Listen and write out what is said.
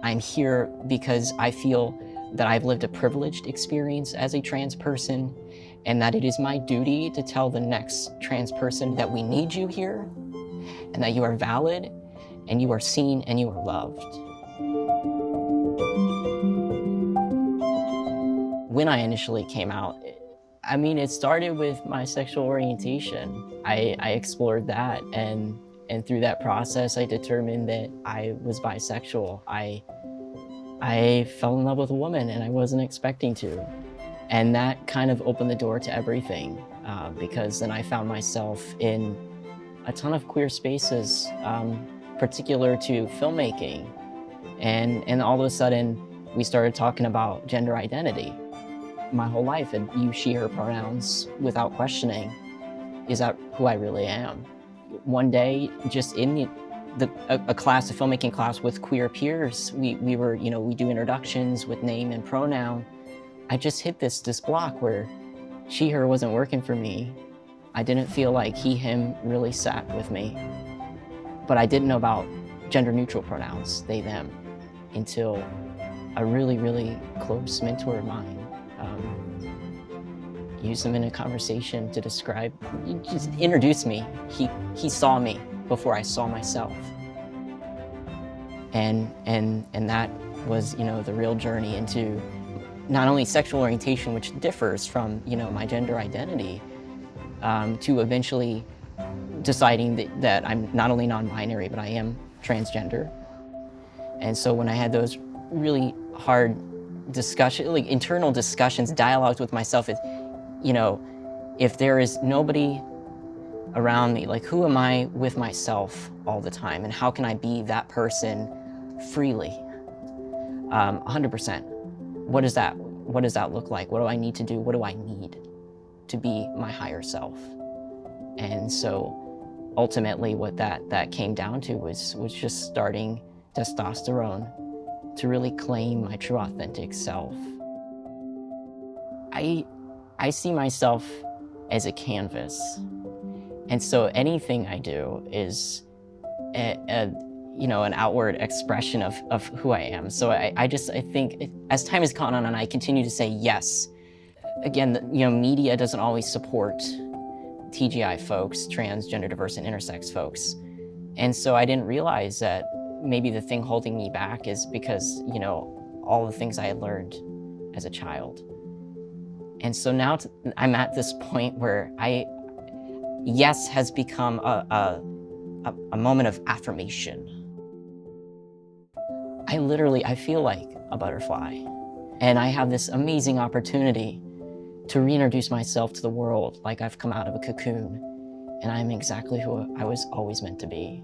I'm here because I feel that I've lived a privileged experience as a trans person, and that it is my duty to tell the next trans person that we need you here, and that you are valid, and you are seen, and you are loved. When I initially came out, it started with my sexual orientation. I explored that, and through that process, I determined that I was bisexual. I fell in love with a woman, and I wasn't expecting to. And that kind of opened the door to everything, because then I found myself in a ton of queer spaces, particular to filmmaking. And all of a sudden, we started talking about gender identity. My whole life, and you, she, her pronouns without questioning. Is that who I really am? One day, just in a class, a filmmaking class with queer peers, we were, we do introductions with name and pronoun. I just hit this block where she, her wasn't working for me. I didn't feel like he, him really sat with me. But I didn't know about gender neutral pronouns, they, them, until a really, really close mentor of mine used them in a conversation to describe, just introduce me. He saw me before I saw myself. And that was, the real journey into not only sexual orientation, which differs from, my gender identity, to eventually deciding that I'm not only non-binary, but I am transgender. And so when I had those really hard internal discussions, dialogues with myself, if there is nobody around me, like, who am I with myself all the time, and how can I be that person freely? 100%. What does that look like? What do I need to do? What do I need to be my higher self? And so ultimately what that came down to was just starting testosterone to really claim my true authentic self. I see myself as a canvas. And so anything I do is an outward expression of who I am. So I think as time has gone on and I continue to say yes, again, media doesn't always support TGI folks, trans, gender diverse, and intersex folks. And so I didn't realize that maybe the thing holding me back is because, all the things I had learned as a child. And so now I'm at this point where yes has become a moment of affirmation. I feel like a butterfly. And I have this amazing opportunity to reintroduce myself to the world like I've come out of a cocoon. And I'm exactly who I was always meant to be.